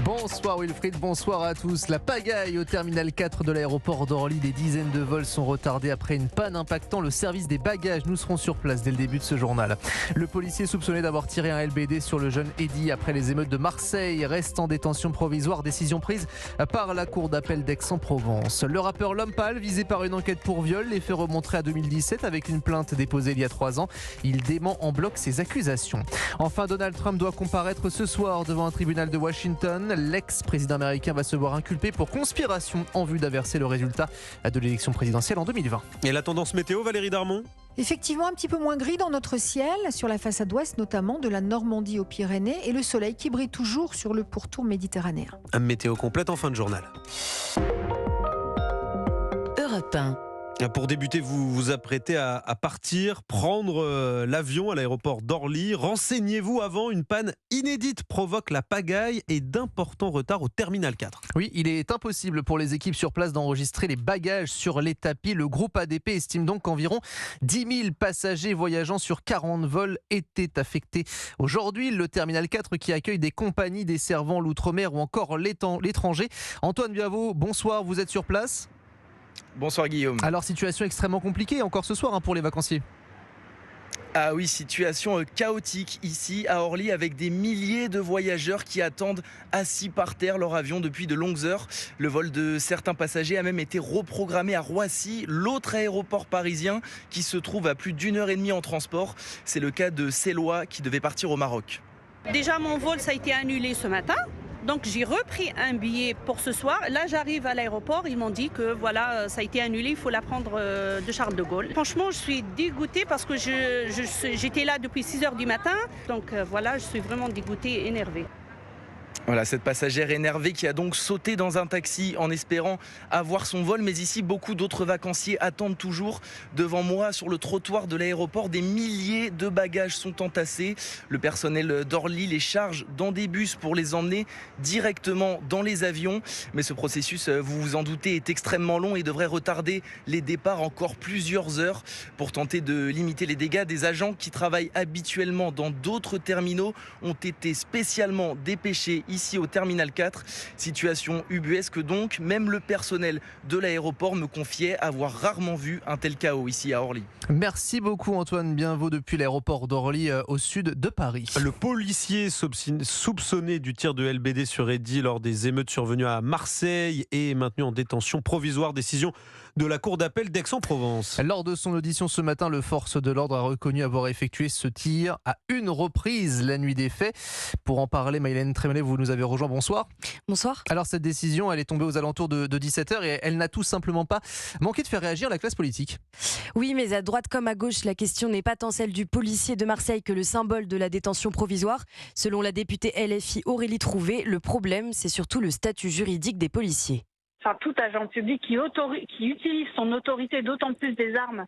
Bonsoir Wilfried, bonsoir à tous. La pagaille au terminal 4 de l'aéroport d'Orly. Des dizaines de vols sont retardés après une panne impactant le service des bagages. Nous serons sur place dès le début de ce journal. Le policier soupçonné d'avoir tiré un LBD sur le jeune Eddy après les émeutes de Marseille reste en détention provisoire. Décision prise par la cour d'appel d'Aix-en-Provence. Le rappeur L'Homme Pâle, visé par une enquête pour viol, les faits remonteraient à 2017 avec une plainte déposée il y a 3 ans. Il dément en bloc ses accusations. Enfin, Donald Trump doit comparaître ce soir devant un tribunal de Washington. L'ex-président américain va se voir inculpé pour conspiration en vue d'inverser le résultat de l'élection présidentielle en 2020. Et la tendance météo, Valérie Darmon ? Effectivement, un petit peu moins gris dans notre ciel, sur la façade ouest notamment, de la Normandie aux Pyrénées, et le soleil qui brille toujours sur le pourtour méditerranéen. Un météo complète en fin de journal. Europe 1. Pour débuter, vous vous apprêtez à partir, prendre l'avion à l'aéroport d'Orly. Renseignez-vous avant, une panne inédite provoque la pagaille et d'importants retards au terminal 4. Oui, il est impossible pour les équipes sur place d'enregistrer les bagages sur les tapis. Le groupe ADP estime donc qu'environ 10 000 passagers voyageant sur 40 vols étaient affectés. Aujourd'hui, le terminal 4 qui accueille des compagnies desservant l'outre-mer ou encore l'étranger. Antoine Biavo, bonsoir, vous êtes sur place ? Bonsoir Guillaume. Alors, situation extrêmement compliquée encore ce soir pour les vacanciers. Ah oui, situation chaotique ici à Orly avec des milliers de voyageurs qui attendent assis par terre leur avion depuis de longues heures. Le vol de certains passagers a même été reprogrammé à Roissy, l'autre aéroport parisien qui se trouve à plus d'1h30 en transport. C'est le cas de Célois qui devait partir au Maroc. Déjà mon vol ça a été annulé ce matin. Donc j'ai repris un billet pour ce soir. Là j'arrive à l'aéroport, ils m'ont dit que voilà, ça a été annulé, il faut la prendre de Charles de Gaulle. Franchement, je suis dégoûtée parce que j'étais là depuis 6h du matin. Donc voilà, je suis vraiment dégoûtée et énervée. Voilà, cette passagère énervée qui a donc sauté dans un taxi en espérant avoir son vol. Mais ici, beaucoup d'autres vacanciers attendent toujours. Devant moi, sur le trottoir de l'aéroport, des milliers de bagages sont entassés. Le personnel d'Orly les charge dans des bus pour les emmener directement dans les avions. Mais ce processus, vous vous en doutez, est extrêmement long et devrait retarder les départs encore plusieurs heures. Pour tenter de limiter les dégâts, des agents qui travaillent habituellement dans d'autres terminaux ont été spécialement dépêchés ici au terminal 4. Situation ubuesque donc, même le personnel de l'aéroport me confiait avoir rarement vu un tel chaos ici à Orly. Merci beaucoup Antoine Bienveau depuis l'aéroport d'Orly au sud de Paris. Le policier soupçonné du tir de LBD sur Eddy lors des émeutes survenues à Marseille est maintenu en détention provisoire. Décision de la cour d'appel d'Aix-en-Provence. Lors de son audition ce matin, le force de l'ordre a reconnu avoir effectué ce tir à une reprise la nuit des faits. Pour en parler, Maïlène Trémollet, vous nous avez rejoint. Bonsoir. Bonsoir. Alors cette décision, elle est tombée aux alentours de 17h et elle n'a tout simplement pas manqué de faire réagir la classe politique. Oui, mais à droite comme à gauche, la question n'est pas tant celle du policier de Marseille que le symbole de la détention provisoire. Selon la députée LFI Aurélie Trouvé, le problème, c'est surtout le statut juridique des policiers. Enfin, tout agent public qui utilise son autorité, d'autant plus des armes,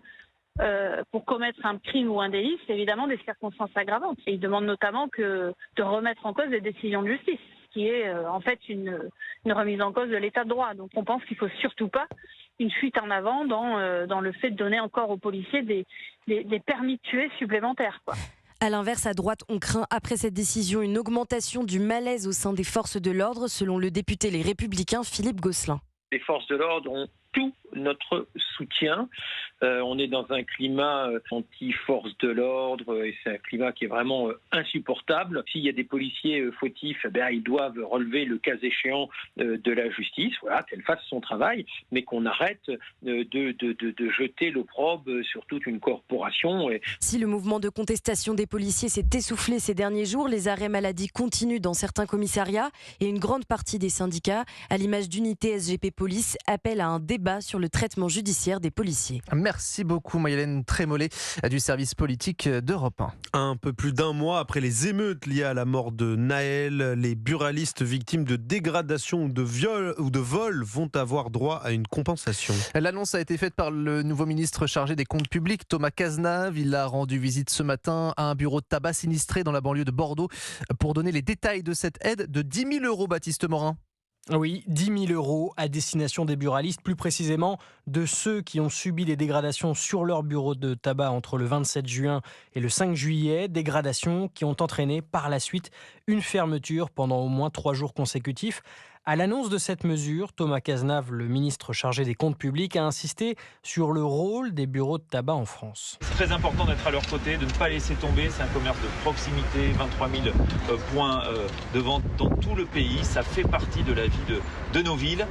pour commettre un crime ou un délit, c'est évidemment des circonstances aggravantes. Et il demande notamment de remettre en cause des décisions de justice, ce qui est en fait une remise en cause de l'état de droit. Donc on pense qu'il ne faut surtout pas une fuite en avant dans le fait de donner encore aux policiers des permis de tuer supplémentaires, quoi. À l'inverse, à droite, on craint après cette décision une augmentation du malaise au sein des forces de l'ordre, selon le député Les Républicains Philippe Gosselin. Les forces de l'ordre ont tout notre soutien. On est dans un climat anti-force de l'ordre et c'est un climat qui est vraiment insupportable. S'il y a des policiers fautifs, ils doivent relever le cas échéant de la justice, voilà, qu'elle fasse son travail, mais qu'on arrête de jeter l'opprobre sur toute une corporation. Si le mouvement de contestation des policiers s'est essoufflé ces derniers jours, les arrêts maladie continuent dans certains commissariats et une grande partie des syndicats, à l'image d'Unité SGP Police, appellent à un débat sur le traitement judiciaire des policiers. Merci beaucoup Maïlène Trémollet du service politique d'Europe 1. Un peu plus d'un mois après les émeutes liées à la mort de Naël, les buralistes victimes de dégradation ou de viol ou de vol vont avoir droit à une compensation. L'annonce a été faite par le nouveau ministre chargé des comptes publics, Thomas Cazenave. Il a rendu visite ce matin à un bureau de tabac sinistré dans la banlieue de Bordeaux pour donner les détails de cette aide de 10 000 €, Baptiste Morin. Oui, 10 000 € à destination des buralistes, plus précisément de ceux qui ont subi des dégradations sur leur bureau de tabac entre le 27 juin et le 5 juillet. Dégradations qui ont entraîné par la suite une fermeture pendant au moins 3 jours consécutifs. À l'annonce de cette mesure, Thomas Cazenave, le ministre chargé des comptes publics, a insisté sur le rôle des bureaux de tabac en France. C'est très important d'être à leur côté, de ne pas laisser tomber. C'est un commerce de proximité, 23 000 points de vente dans tout le pays. Ça fait partie de la vie de nos villes,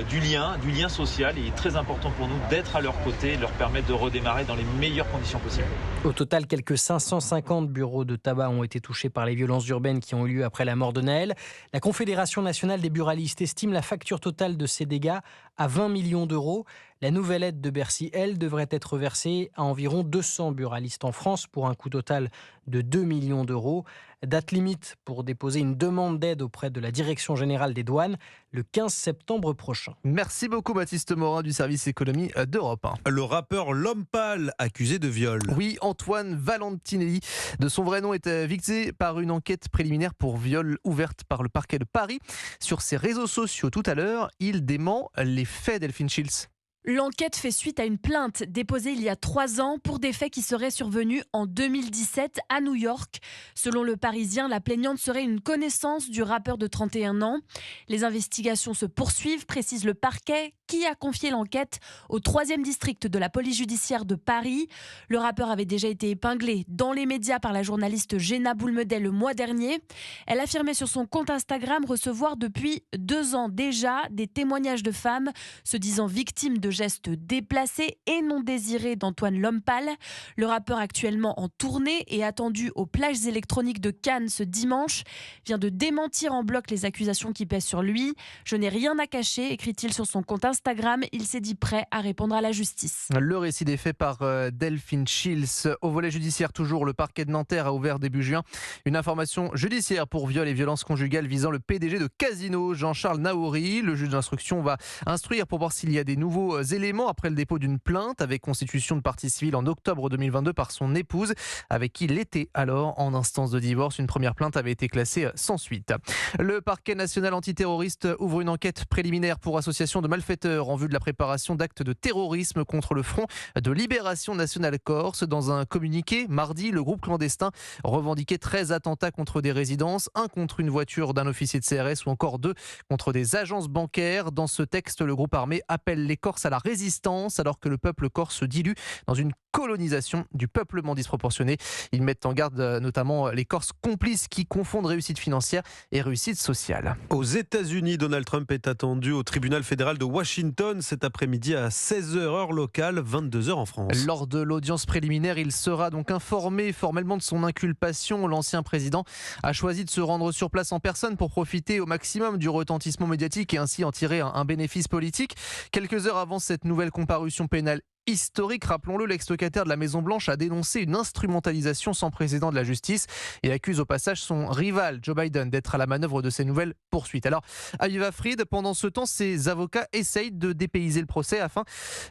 du lien social. Et il est très important pour nous d'être à leur côté et de leur permettre de redémarrer dans les meilleures conditions possibles. Au total, quelques 550 bureaux de tabac ont été touchés par les violences urbaines qui ont eu lieu après la mort de Naël. La Confédération nationale des buralistes estime la facture totale de ces dégâts à 20 millions d'euros. La nouvelle aide de Bercy, elle, devrait être versée à environ 200 buralistes en France pour un coût total de 2 millions d'euros. Date limite pour déposer une demande d'aide auprès de la Direction générale des douanes le 15 septembre prochain. Merci beaucoup Baptiste Morin du service économie d'Europe 1. Le rappeur L'Homme Pâle, accusé de viol. Oui, Antoine Valentinelli, de son vrai nom, est victime par une enquête préliminaire pour viol ouverte par le parquet de Paris. Sur ses réseaux sociaux tout à l'heure, il dément les faits, Delphine Schiltz. L'enquête fait suite à une plainte déposée il y a 3 ans pour des faits qui seraient survenus en 2017 à New York. Selon le Parisien, la plaignante serait une connaissance du rappeur de 31 ans. Les investigations se poursuivent, précise le parquet, qui a confié l'enquête au 3e district de la police judiciaire de Paris. Le rappeur avait déjà été épinglé dans les médias par la journaliste Jenna Boulmedet le mois dernier. Elle affirmait sur son compte Instagram recevoir depuis 2 ans déjà des témoignages de femmes se disant victimes de gestes déplacés et non désirés d'Antoine L'Homme Pâle. Le rappeur, actuellement en tournée et attendu aux plages électroniques de Cannes ce dimanche, vient de démentir en bloc les accusations qui pèsent sur lui. « Je n'ai rien à cacher », écrit-il sur son compte Instagram. Il s'est dit prêt à répondre à la justice. Le récit des faits par Delphine Schiltz. Au volet judiciaire toujours, le parquet de Nanterre a ouvert début juin une information judiciaire pour viol et violence conjugale visant le PDG de Casino, Jean-Charles Naouri. Le juge d'instruction va instruire pour voir s'il y a des nouveaux éléments après le dépôt d'une plainte avec constitution de partie civile en octobre 2022 par son épouse, avec qui il était alors en instance de divorce. Une première plainte avait été classée sans suite. Le parquet national antiterroriste ouvre une enquête préliminaire pour association de malfaiteurs en vue de la préparation d'actes de terrorisme contre le Front de Libération Nationale Corse. Dans un communiqué, mardi, le groupe clandestin revendiquait 13 attentats contre des résidences, 1 contre une voiture d'un officier de CRS ou encore 2 contre des agences bancaires. Dans ce texte, le groupe armé appelle les Corses à la résistance alors que le peuple corse se dilue dans une colonisation du peuplement disproportionné. Ils mettent en garde notamment les Corses complices qui confondent réussite financière et réussite sociale. Aux États-Unis, Donald Trump est attendu au tribunal fédéral de Washington cet après-midi à 16h heure locale, 22h en France. Lors de l'audience préliminaire, il sera donc informé formellement de son inculpation. L'ancien président a choisi de se rendre sur place en personne pour profiter au maximum du retentissement médiatique et ainsi en tirer un bénéfice politique. Quelques heures avant cette nouvelle comparution pénale historique, rappelons-le, l'ex-locataire de la Maison-Blanche a dénoncé une instrumentalisation sans précédent de la justice et accuse au passage son rival, Joe Biden, d'être à la manœuvre de ces nouvelles poursuites. Alors, Aviva Fried, pendant ce temps, ses avocats essayent de dépayser le procès afin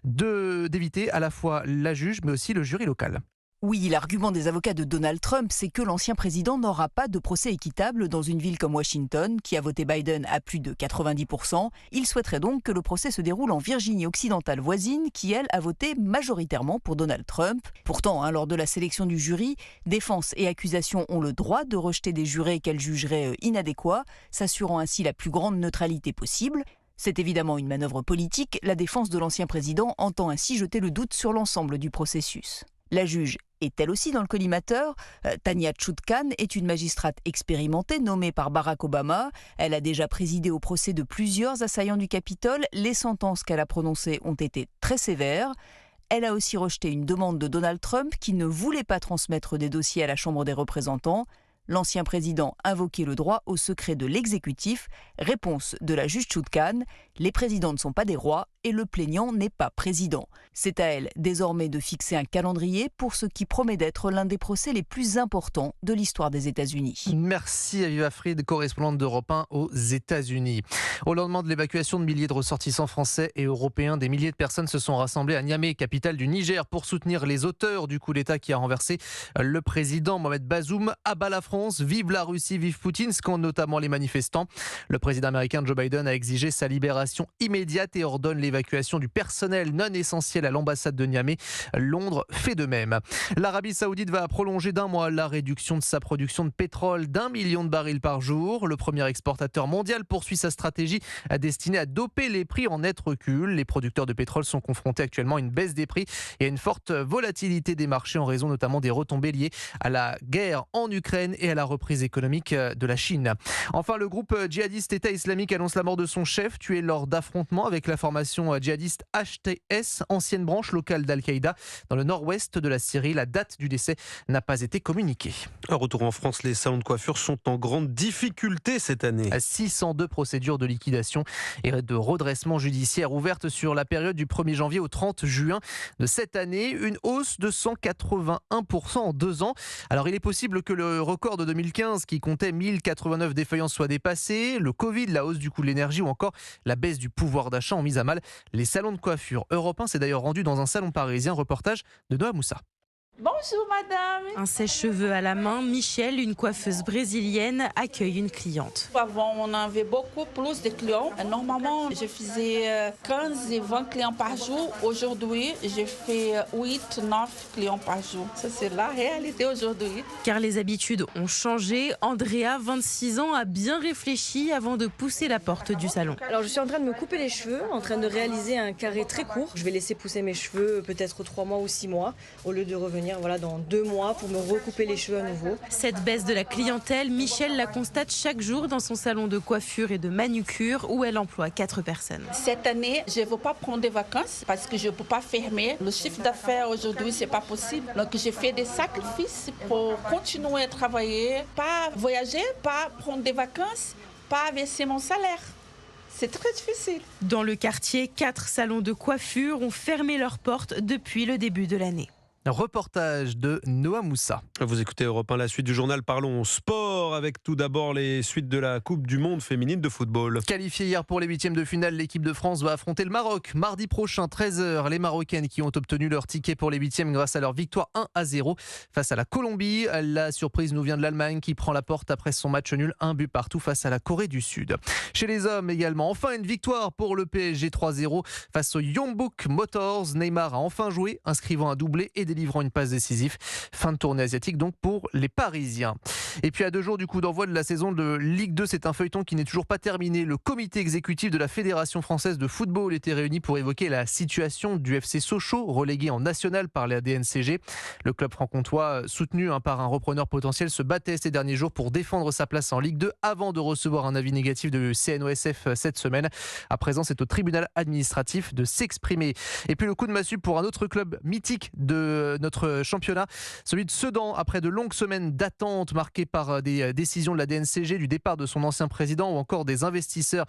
d'éviter à la fois la juge mais aussi le jury local. Oui, l'argument des avocats de Donald Trump, c'est que l'ancien président n'aura pas de procès équitable dans une ville comme Washington, qui a voté Biden à plus de 90%. Il souhaiterait donc que le procès se déroule en Virginie occidentale voisine, qui, elle, a voté majoritairement pour Donald Trump. Pourtant, lors de la sélection du jury, défense et accusation ont le droit de rejeter des jurés qu'elles jugeraient inadéquats, s'assurant ainsi la plus grande neutralité possible. C'est évidemment une manœuvre politique. La défense de l'ancien président entend ainsi jeter le doute sur l'ensemble du processus. La juge est elle aussi dans le collimateur. Tanya Chutkan est une magistrate expérimentée nommée par Barack Obama. Elle a déjà présidé au procès de plusieurs assaillants du Capitole. Les sentences qu'elle a prononcées ont été très sévères. Elle a aussi rejeté une demande de Donald Trump qui ne voulait pas transmettre des dossiers à la Chambre des représentants. L'ancien président invoquait le droit au secret de l'exécutif. Réponse de la juge Chutkan, les présidents ne sont pas des rois, et le plaignant n'est pas président. C'est à elle désormais de fixer un calendrier pour ce qui promet d'être l'un des procès les plus importants de l'histoire des États-Unis. Merci Aviva Fried, correspondante d'Europe 1 aux États-Unis. Au lendemain de l'évacuation de milliers de ressortissants français et européens, des milliers de personnes se sont rassemblées à Niamey, capitale du Niger, pour soutenir les auteurs du coup d'État qui a renversé le président Mohamed Bazoum. À bas la France, vive la Russie, vive Poutine, scandent notamment les manifestants. Le président américain Joe Biden a exigé sa libération immédiate et ordonne l'évacuation du personnel non essentiel à l'ambassade de Niamey. Londres fait de même. L'Arabie Saoudite va prolonger d'1 mois la réduction de sa production de pétrole d'1 million de barils par jour. Le premier exportateur mondial poursuit sa stratégie destinée à doper les prix en net recul. Les producteurs de pétrole sont confrontés actuellement à une baisse des prix et à une forte volatilité des marchés en raison notamment des retombées liées à la guerre en Ukraine et à la reprise économique de la Chine. Enfin, le groupe djihadiste État islamique annonce la mort de son chef, tué lors d'affrontements avec la formation djihadiste HTS, ancienne branche locale d'Al-Qaïda dans le nord-ouest de la Syrie. La date du décès n'a pas été communiquée. Un retour en France, les salons de coiffure sont en grande difficulté cette année. 602 procédures de liquidation et de redressement judiciaire ouvertes sur la période du 1er janvier au 30 juin de cette année. Une hausse de 181% en 2 ans. Alors il est possible que le record de 2015 qui comptait 1089 défaillances soit dépassé. Le Covid, la hausse du coût de l'énergie ou encore la baisse du pouvoir d'achat ont mis à mal les salons de coiffure. Europe 1 s'est d'ailleurs rendu dans un salon parisien. Reportage de Noah Moussa. Bonjour madame. Un sèche-cheveux à la main, Michel, une coiffeuse brésilienne, accueille une cliente. Avant, on avait beaucoup plus de clients. Normalement, je faisais 15 et 20 clients par jour. Aujourd'hui, je fais 8, 9 clients par jour. Ça, c'est la réalité aujourd'hui. Car les habitudes ont changé. Andrea, 26 ans, a bien réfléchi avant de pousser la porte du salon. Alors, je suis en train de me couper les cheveux, en train de réaliser un carré très court. Je vais laisser pousser mes cheveux peut-être 3 mois ou 6 mois, au lieu de revenir dans 2 mois pour me recouper les cheveux à nouveau. Cette baisse de la clientèle, Michel la constate chaque jour dans son salon de coiffure et de manucure où elle emploie 4 personnes. Cette année, je ne veux pas prendre des vacances parce que je ne peux pas fermer. Le chiffre d'affaires aujourd'hui, ce n'est pas possible. Donc je fais des sacrifices pour continuer à travailler, pas voyager, pas prendre des vacances, pas verser mon salaire. C'est très difficile. Dans le quartier, 4 salons de coiffure ont fermé leurs portes depuis le début de l'année. Reportage de Noah Moussa. Vous écoutez Europe 1, la suite du journal. Parlons sport avec tout d'abord les suites de la Coupe du Monde féminine de football. Qualifiée hier pour les 8e de finale, l'équipe de France va affronter le Maroc. Mardi prochain, 13h, les Marocaines qui ont obtenu leur ticket pour les 8e grâce à leur victoire 1-0 face à la Colombie. La surprise nous vient de l'Allemagne qui prend la porte après son match nul, 1 but partout face à la Corée du Sud. Chez les hommes également, enfin une victoire pour le PSG 3-0 face au Youngbook Motors. Neymar a enfin joué, inscrivant un doublé et délivrant une passe décisive. Fin de tournée asiatique donc pour les Parisiens. Et puis à 2 jours du coup d'envoi de la saison de Ligue 2, c'est un feuilleton qui n'est toujours pas terminé. Le comité exécutif de la Fédération française de football était réuni pour évoquer la situation du FC Sochaux, relégué en national par la DNCG. Le club franc-comtois, soutenu par un repreneur potentiel, se battait ces derniers jours pour défendre sa place en Ligue 2 avant de recevoir un avis négatif de CNOSF cette semaine. À présent, c'est au tribunal administratif de s'exprimer. Et puis le coup de massue pour un autre club mythique de notre championnat, celui de Sedan, après de longues semaines d'attente marquées par des décisions de la DNCG, du départ de son ancien président ou encore des investisseurs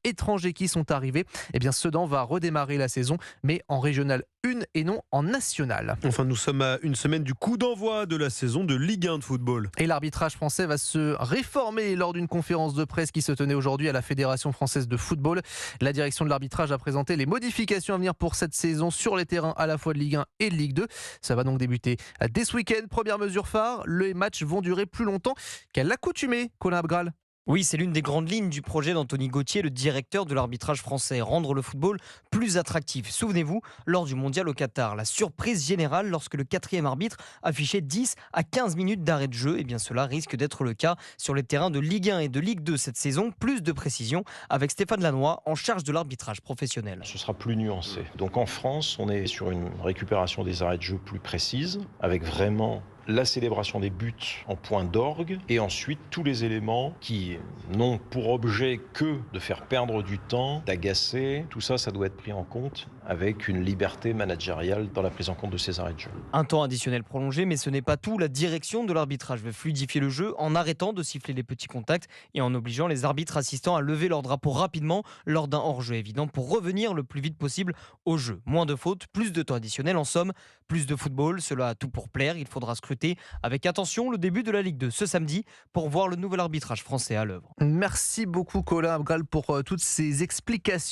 étrangers qui sont arrivés. Eh bien, Sedan va redémarrer la saison, mais en régional 1 et non en national. Enfin, nous sommes à une semaine du coup d'envoi de la saison de Ligue 1 de football. Et l'arbitrage français va se réformer lors d'une conférence de presse qui se tenait aujourd'hui à la Fédération française de football. La direction de l'arbitrage a présenté les modifications à venir pour cette saison sur les terrains à la fois de Ligue 1 et de Ligue 2. Ça va donc débuter dès ce week-end. Première mesure phare, les matchs vont durer plus longtemps qu'à l'accoutumée, Colin Abgral. Oui, c'est l'une des grandes lignes du projet d'Anthony Gauthier, le directeur de l'arbitrage français, rendre le football plus attractif. Souvenez-vous, lors du mondial au Qatar, la surprise générale lorsque le 4e arbitre affichait 10 à 15 minutes d'arrêt de jeu, et bien cela risque d'être le cas sur les terrains de Ligue 1 et de Ligue 2 cette saison. Plus de précision avec Stéphane Lannoy en charge de l'arbitrage professionnel. Ce sera plus nuancé. Donc en France, on est sur une récupération des arrêts de jeu plus précise, avec vraiment la célébration des buts en point d'orgue et ensuite tous les éléments qui n'ont pour objet que de faire perdre du temps, d'agacer. Tout ça, ça doit être pris en compte avec une liberté managériale dans la prise en compte de ces arrêts de jeu. Un temps additionnel prolongé, mais ce n'est pas tout. La direction de l'arbitrage veut fluidifier le jeu en arrêtant de siffler les petits contacts et en obligeant les arbitres assistants à lever leur drapeau rapidement lors d'un hors-jeu évident pour revenir le plus vite possible au jeu. Moins de fautes, plus de temps additionnel, en somme, plus de football. Cela a tout pour plaire. Il faudra scruter avec attention le début de la Ligue 2 ce samedi pour voir le nouvel arbitrage français à l'œuvre. Merci beaucoup Colin Abgral pour toutes ces explications.